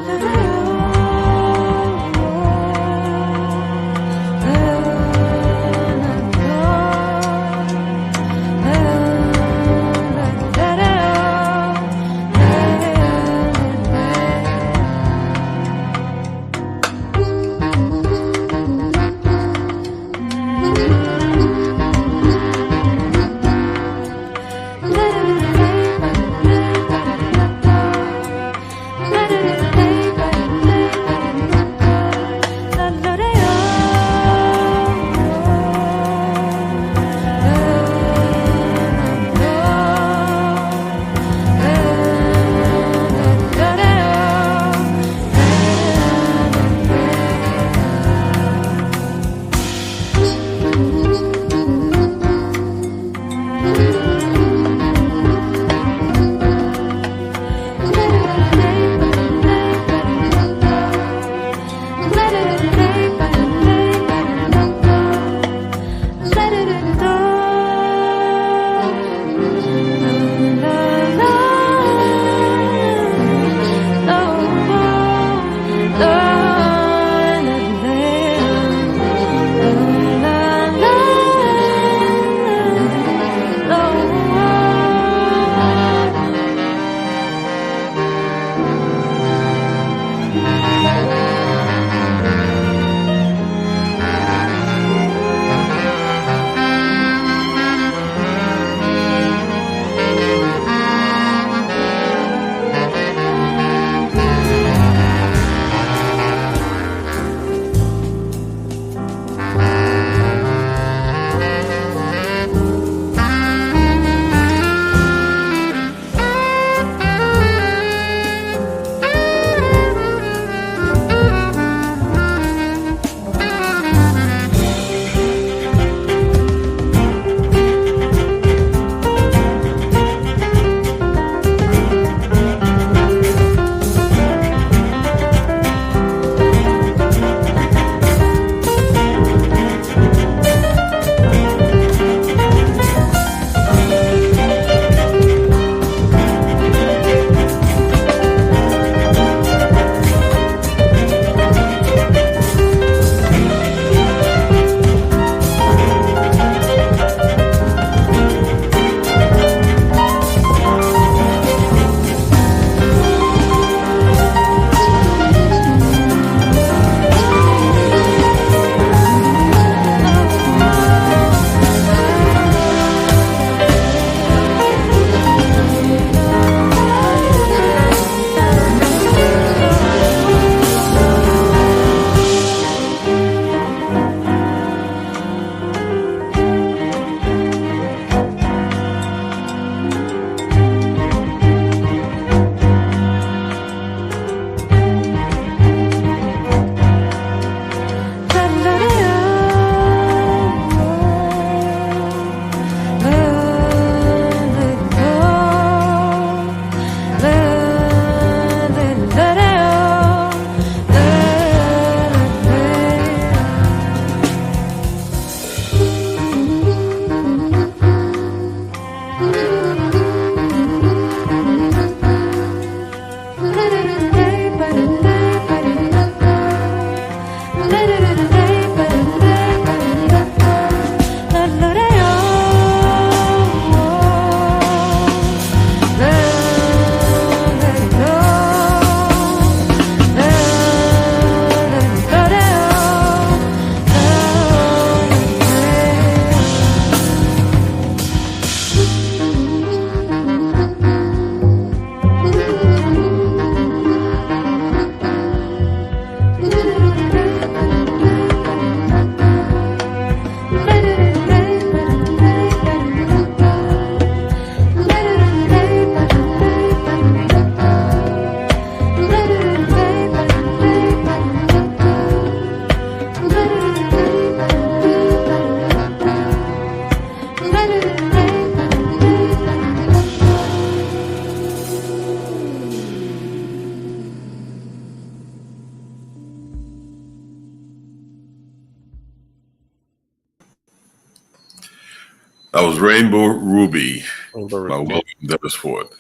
A: That was Rainbow Ruby by Willerm Delisfort.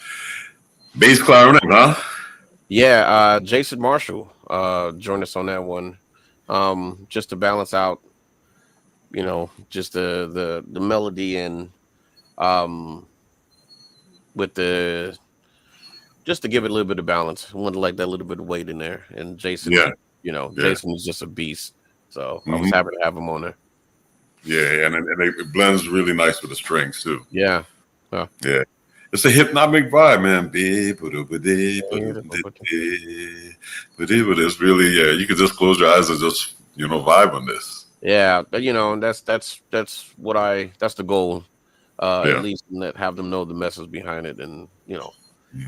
A: Bass clarinet, huh?
B: Yeah, Jason Marshall joined us on that one, just to balance out, just the melody and with the just to give it a little bit of balance. I wanted like that little bit of weight in there. And Jason, Jason is just a beast. So I was happy to have him on there.
A: Yeah, and it blends really nice with the strings too.
B: Yeah.
A: Yeah. It's a hypnotic vibe, man. It's really, you can just close your eyes and just, vibe on this.
B: Yeah, and that's the goal. At least have them know the message behind it, and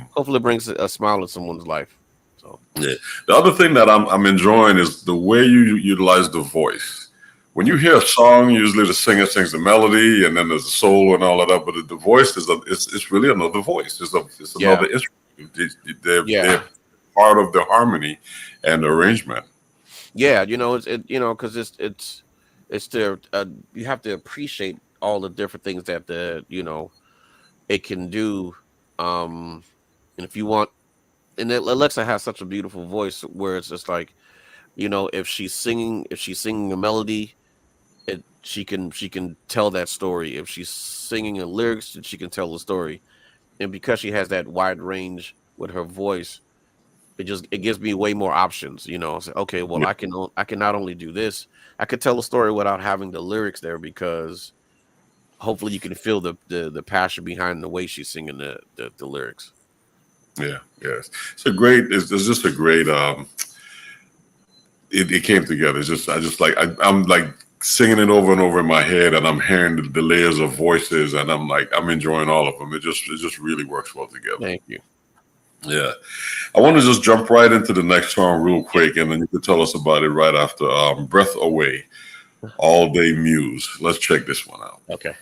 B: hopefully it brings a smile to someone's life. So
A: yeah. The other thing that I'm enjoying is the way you utilize the voice. When you hear a song, usually the singer sings the melody, and then there's a solo and all of that. But the voice it's really another voice. It's another instrument. They're part of the harmony and the arrangement.
B: Yeah, because it's the you have to appreciate all the different things that it can do. And if you want, and Alexa has such a beautiful voice where it's just like, if she's singing a melody, she can tell that story. If she's singing a lyrics, she can tell the story. And because she has that wide range with her voice, it gives me way more options. Say, okay, well, I can not only do this, I could tell a story without having the lyrics there, because hopefully you can feel the passion behind the way she's singing the lyrics.
A: Yeah, yes, it's just a great. It came together. I'm like singing it over and over in my head, and I'm hearing the layers of voices, and I'm enjoying all of them. It just really works well together.
B: Thank you.
A: Yeah, I want to just jump right into the next song real quick, and then you can tell us about it right after. Breath Away, All Day Muse. Let's check this one out.
B: Okay.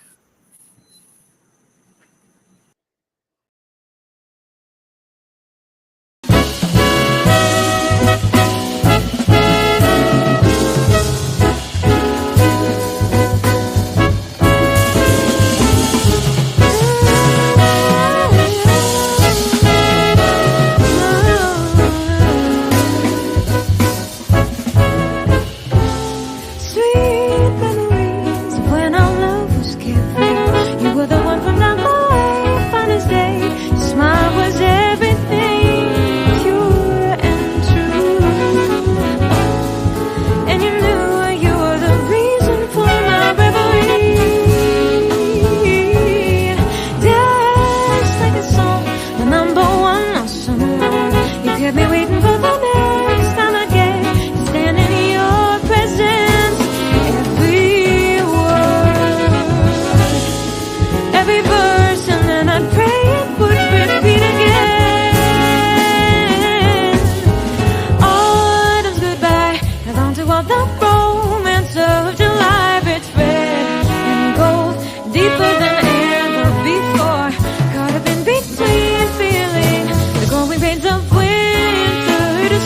C: Between feeling the growing pains of winter, it is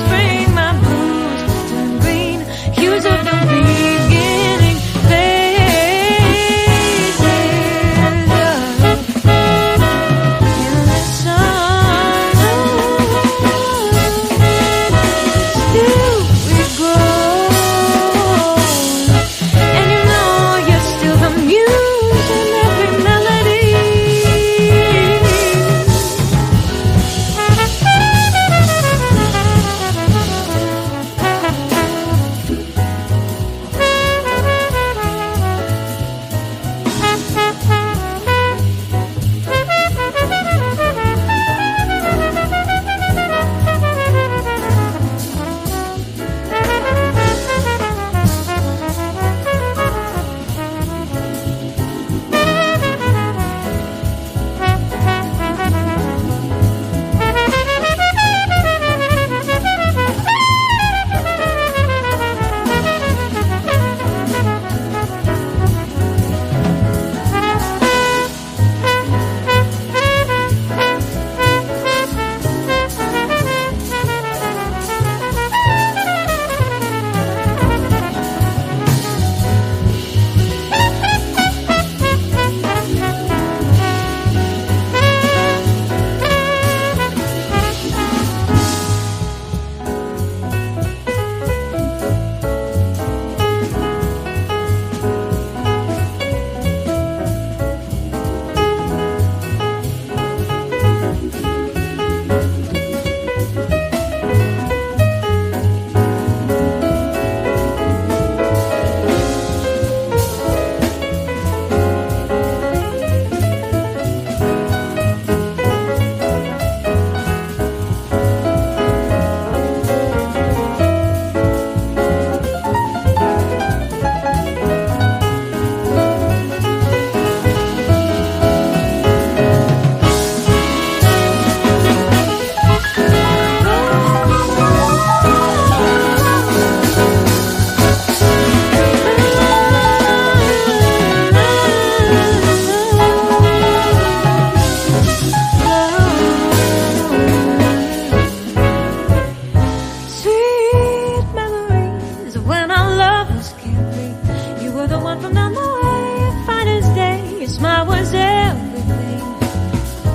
C: smile was everything,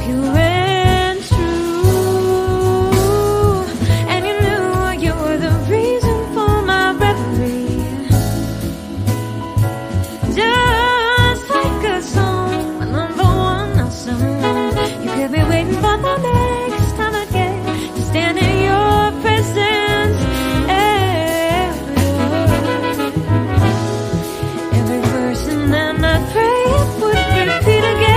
C: pure and true. And you knew you were the reason for my reverie. Just like a song, my number one, not someone. You kept me waiting for the next time again to stand in your presence. Every verse, and then I pray it would repeat again.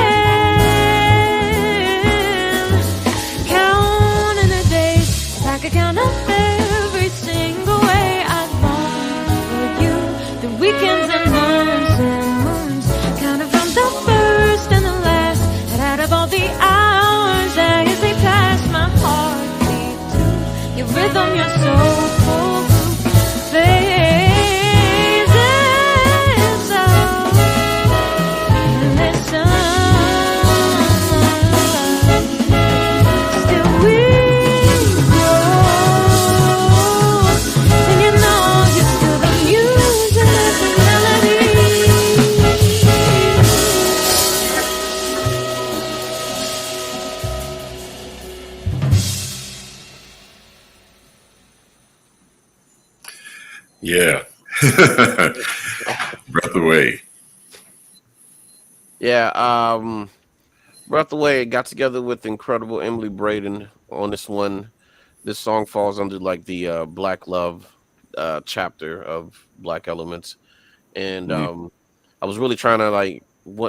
C: Counting the days, if I could count up every single way I'd long for you. The weekends and months and moons, counting from the first and the last. And out of all the hours as they pass, my heart beat to your rhythm, your soulful groove. Phases of endless summer. Still we grow, and you know you're still the muse and every melody.
A: Yeah. Breath Away.
B: Yeah, Breath Away got together with incredible Emily Braden on this one. This song falls under like the Black Love chapter of Black Elements, and I was really trying to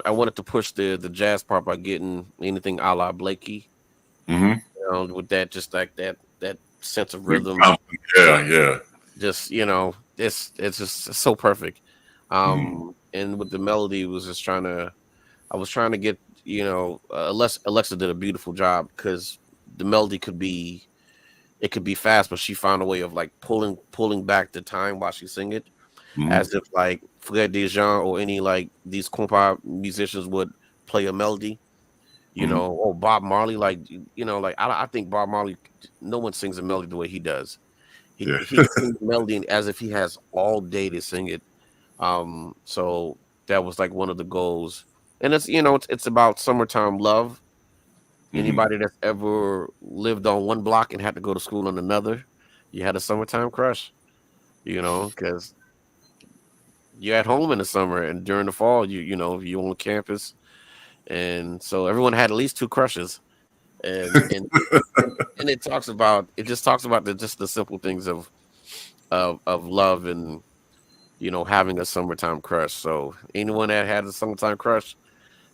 B: I wanted to push the jazz part by getting anything a la Blakey,
A: Mm-hmm.
B: with that just like that sense of rhythm.
A: Yeah.
B: Just it's just so perfect. And with the melody I was trying to get Alexa did a beautiful job because the melody could be fast, but she found a way of like pulling back the time while she sing it, as if like Fred Dejean or any like these compa musicians would play a melody, or Bob Marley, I think Bob Marley, no one sings a melody the way he does. He sings the melody as if he has all day to sing it. So that was like one of the goals, and it's about summertime love. Anybody that's ever lived on one block and had to go to school on another, you had a summertime crush, because you're at home in the summer, and during the fall, you're on campus, and so everyone had at least two crushes, and it just talks about the simple things of love and having a summertime crush. So anyone that had a summertime crush,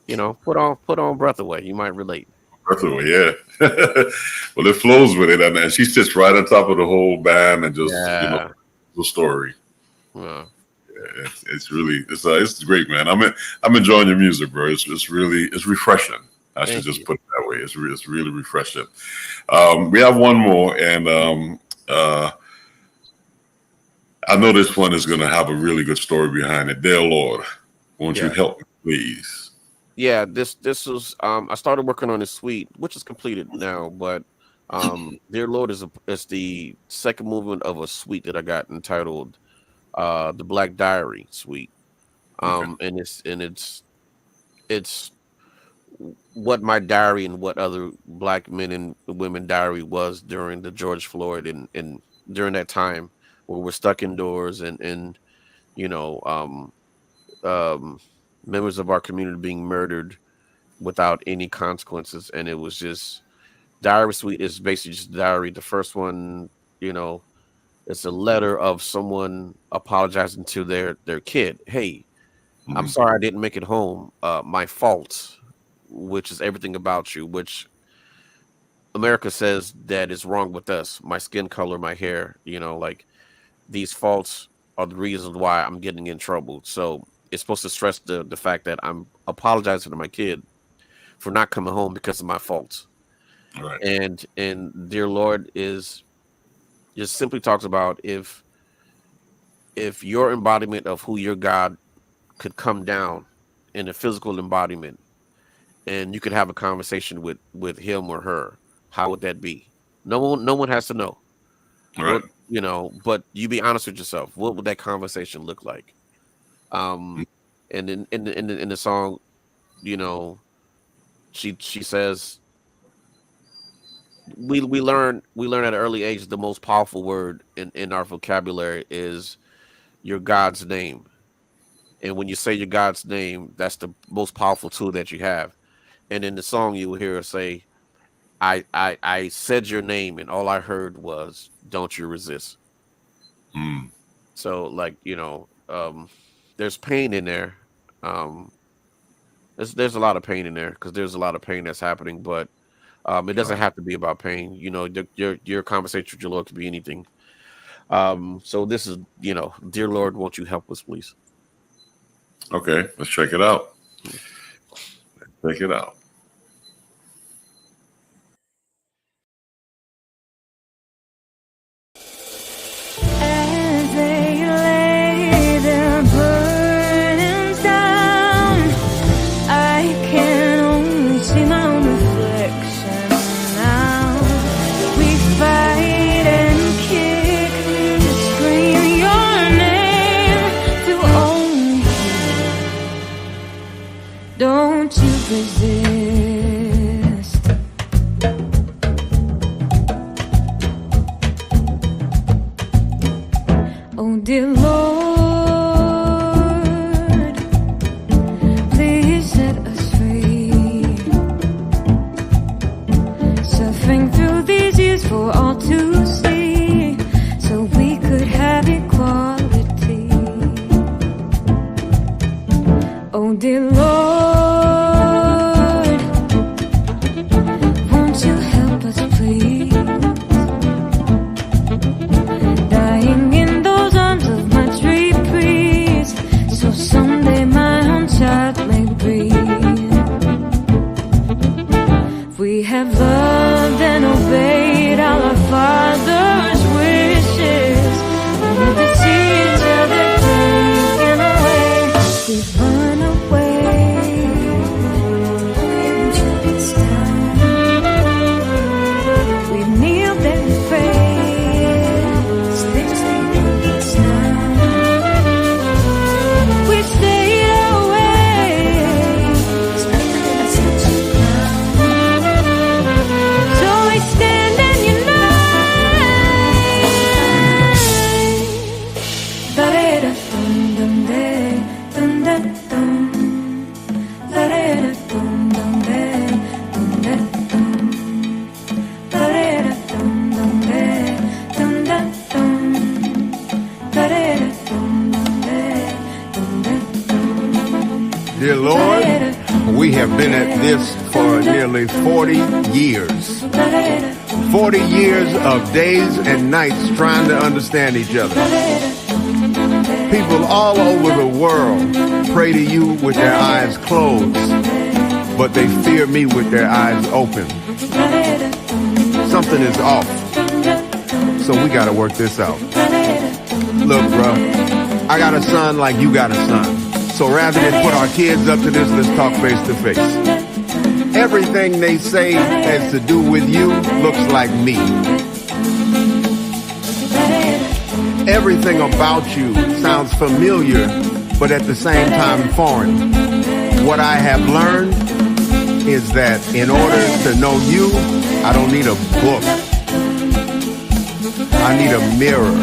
B: put on Breath Away. You might relate.
A: Breath Away, yeah. Well, it flows with it, and she sits right on top of the whole band and just the story.
B: Yeah.
A: Yeah, it's great, man. I'm enjoying your music, bro. It's refreshing. I should just put it that way. It's really refreshing. We have one more, and I know this one is going to have a really good story behind it. Dear Lord, won't you help me, please?
B: Yeah, this was I started working on this suite, which is completed now, but Dear Lord is the second movement of a suite that I got entitled the Black Diary Suite. And it's what my diary and what other Black men and women diary was during the George Floyd and during that time where we're stuck indoors and members of our community being murdered without any consequences. And it was just Diary Suite is basically just diary. The first one, it's a letter of someone apologizing to their kid. Hey, I'm sorry I didn't make it home. My fault, which is everything about you, which America says that is wrong with us. My skin color, my hair, like these faults are the reasons why I'm getting in trouble. So it's supposed to stress the fact that I'm apologizing to my kid for not coming home because of my faults.
A: Right.
B: And Dear Lord is just simply talks about if your embodiment of who your God could come down in a physical embodiment and you could have a conversation with him or her, how would that be? No one has to know.
A: Right.
B: But you be honest with yourself. What would that conversation look like? And in the song, you know, she says we learn at an early age the most powerful word in our vocabulary is your God's name. And when you say your God's name, that's the most powerful tool that you have. And in the song, you will hear her say, I said your name, and all I heard was, don't you resist. So, like, you know, there's pain in there. There's a lot of pain in there because there's a lot of pain that's happening, but it doesn't have to be about pain. You know, your conversation with your Lord could be anything. So this is, you know, dear Lord, won't you help us, please?
A: Okay, let's check it out. Check it out.
C: As they lay their burdens down, I can only see my own reflection now. We fight and kick and scream your name through only you. Don't you resist. Oh dear Lord, please set us free. Suffering through these years for all to see, so we could have equality. Oh dear Lord, won't you help us please? Dying in those arms of much reprise, so someday my own child may breathe. We have loved and obeyed all our Father's wishes. We never see each other taken away. We've run away into this time. We kneeled and prayed. We stayed away. So we stand and unite. Da-da-da-dum-dum-de, dum-da-dum. Da-da-da-dum-dum-de, dum-da-dum. Da-da-da-dum-dum-de, dum-da-dum.
E: Dear Lord, we have been at this for nearly 40 years. 40 years of days and nights trying to understand each other. People all over the world pray to you with their eyes closed, but they fear me with their eyes open. Something is off, so we gotta work this out. Look, bro, I got a son like you got a son. So rather than put our kids up to this, let's talk face to face. Everything they say has to do with you looks like me. Everything about you sounds familiar, but at the same time foreign. What I have learned is that in order to know you, I don't need a book. I need a mirror.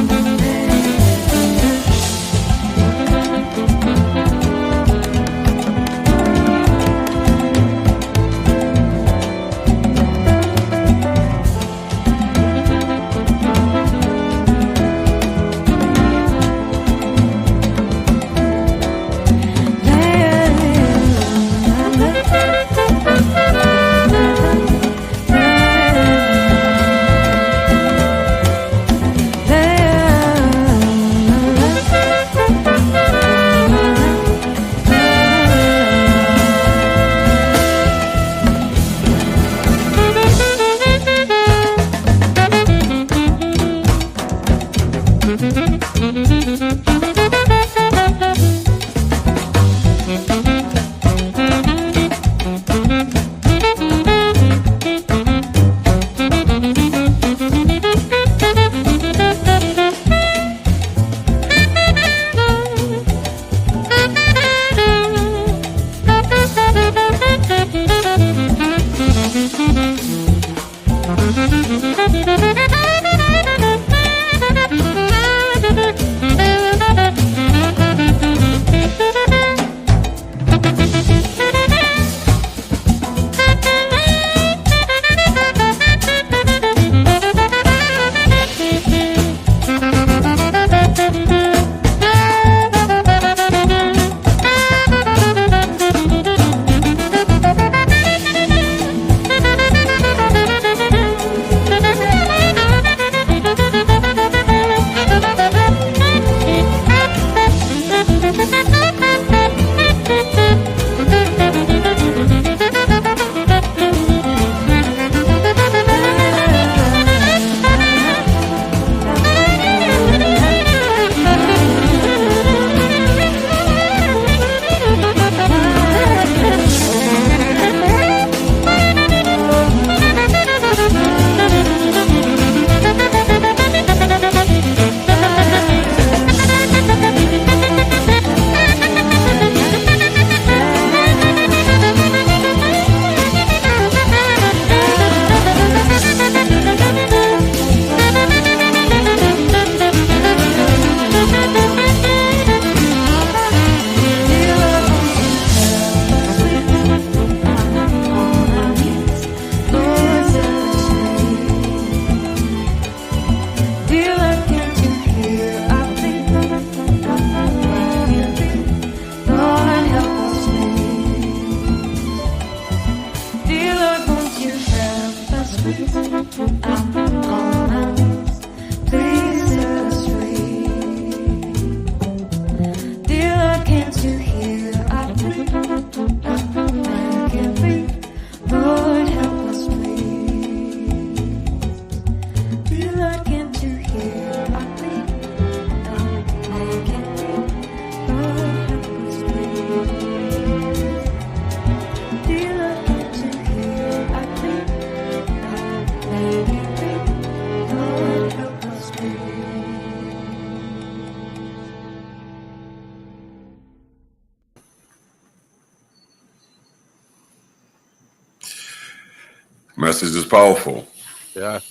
A: Message is powerful.
B: Yeah.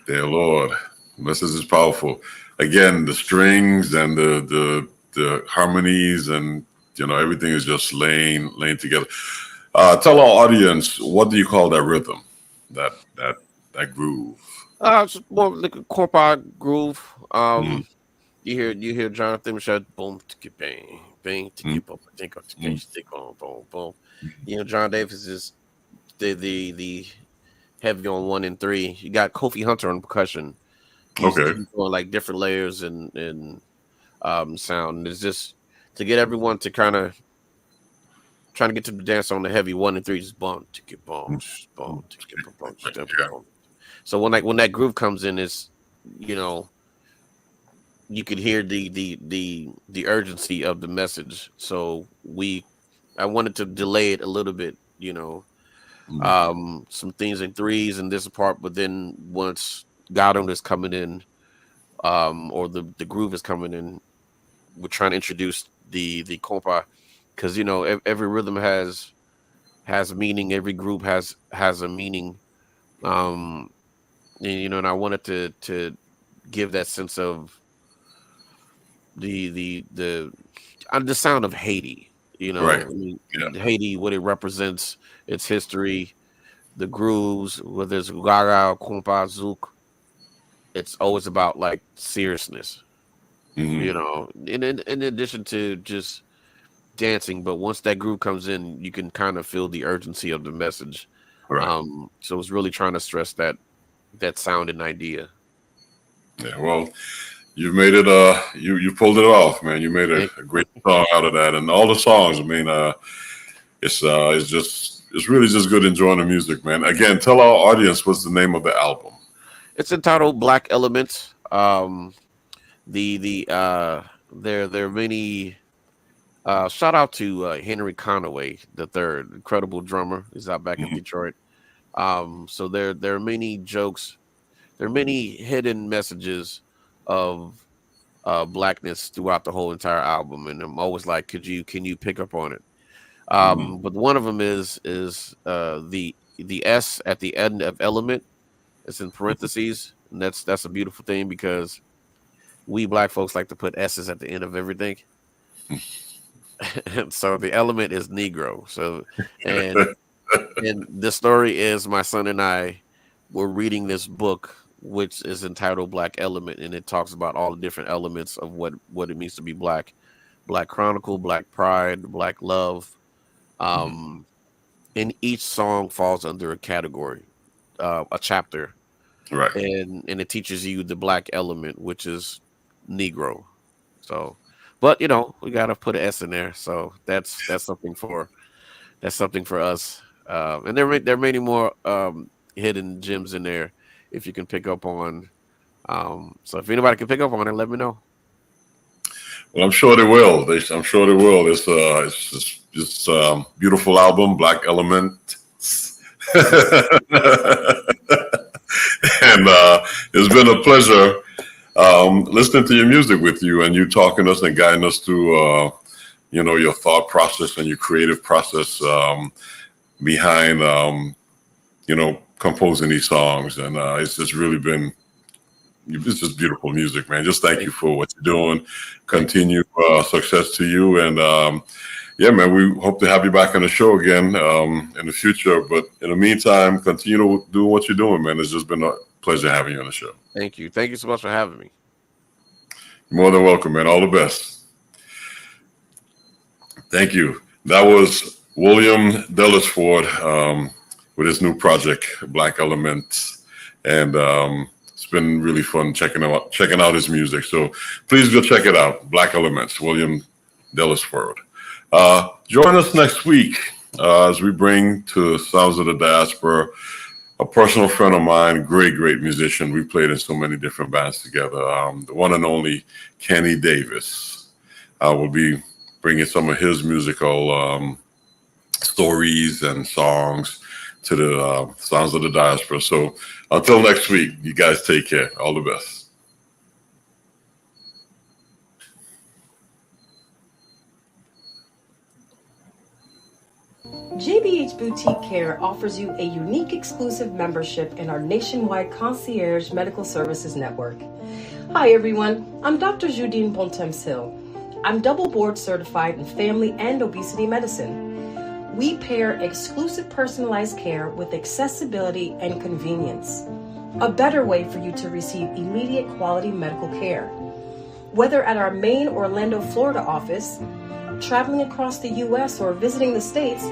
A: Dear Lord, message is powerful. Again, the strings and the harmonies and everything is just laying together. Tell our audience, what do you call that rhythm, that groove?
B: It's more like a corpus groove.
A: Mm,
B: You hear Jonathan Michelle, boom, ticky bang, bang, ticky
A: mm,
B: boom, think of ticky
A: mm.
B: stick on, boom, boom. John Davis is the heavy on 1 and 3. You got Kofi Hunter on percussion. He's
A: Okay.
B: doing like different layers and sound. It's just to get everyone to kind of trying to get to the dance on the heavy 1 and 3, just bump, ticky boom, boom, ticky boom, boom,
A: Yeah.
B: boom. So when that groove comes in, it's you could hear the urgency of the message. So I wanted to delay it a little bit, some things in 3s in this part, but then once Godon is coming in, or the groove is coming in, we're trying to introduce the compa, because every rhythm has meaning, every group has a meaning, and I wanted to give that sense of the sound of Haiti.
A: Right.
B: I mean,
A: Yeah.
B: Haiti, what it represents, its history, the grooves, whether it's Gaga, Compa, Zouk, it's always about like seriousness.
A: Hmm.
B: In addition to just dancing, but once that groove comes in, you can kind of feel the urgency of the message.
A: Right.
B: So it's really trying to stress that sound and idea.
A: Yeah. Well, you made it. You pulled it off, man. You made a great song out of that, and all the songs. I mean, it's really just good enjoying the music, man. Again, tell our audience what's the name of the album.
B: It's entitled Black Elements. There are many. Shout out to Henry Conaway III, incredible drummer. He's out back in Detroit. So there are many jokes. There are many hidden messages of blackness throughout the whole entire album, and I'm always like, can you pick up on it? But one of them is the S at the end of element. It's in parentheses, and that's a beautiful thing because we black folks like to put S's at the end of everything. And so the element is Negro. So and the story is my son and I were reading this book which is entitled Black Element, and it talks about all the different elements of what it means to be black. Black Chronicle, Black Pride, Black Love. And each song falls under a category, a chapter.
A: Right.
B: And it teaches you the black element, which is Negro. So, but we gotta put an S in there. So that's something for us. And there are many more hidden gems in there if you can pick up on. So if anybody can pick up on it, let me know.
A: Well, I'm sure they will. I'm sure they will. It's just beautiful album, Black Element. And it's been a pleasure listening to your music with you, and you talking us and guiding us through your thought process and your creative process behind composing these songs. And it's just really been just beautiful music, man. Just thank you for what you're doing. Continue success to you, and yeah, man, we hope to have you back on the show again in the future. But in the meantime, continue to do what you're doing, man. It's just been a pleasure having you on the show.
B: Thank you. Thank you so much for having me.
A: You're more than welcome, man. All the best. Thank you. That was Willerm Delisfort with his new project, Black Elements, and it's been really fun checking out his music. So please go check it out. Black Elements, Willerm Delisfort. Join us next week as we bring to Sounds of the Diaspora a personal friend of mine, great musician. We played in so many different bands together. The one and only Kenny Davis. Will be bringing some of his musical stories and songs to the Sounds of the Diaspora. So until next week, you guys take care. All the best.
F: JBH Boutique Care offers you a unique exclusive membership in our nationwide concierge medical services network. Hi everyone, I'm Dr. Judine Bontemps-Hill. I'm double board certified in family and obesity medicine. We pair exclusive personalized care with accessibility and convenience. A better way for you to receive immediate quality medical care. Whether at our main Orlando, Florida office, traveling across the U.S. or visiting the States,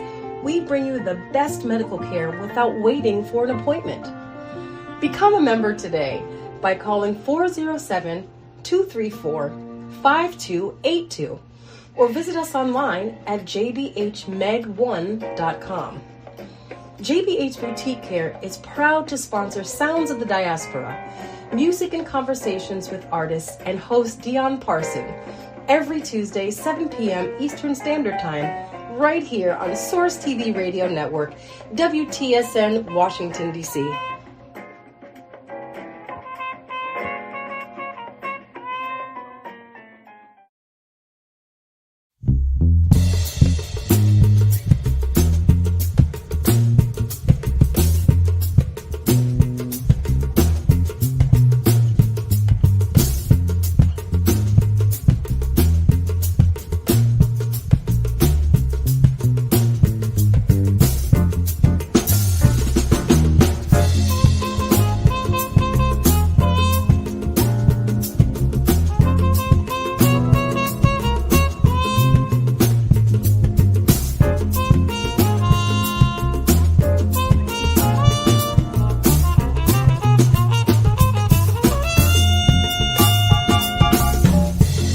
F: we bring you the best medical care without waiting for an appointment. Become a member today by calling 407-234-5282 or visit us online at jbhmeg1.com. JBH Boutique Care is proud to sponsor Sounds of the Diaspora, music and conversations with artists, and host Dion Parson every Tuesday, 7 p.m. Eastern Standard Time, right here on Source TV Radio Network, WTSN, Washington, D.C.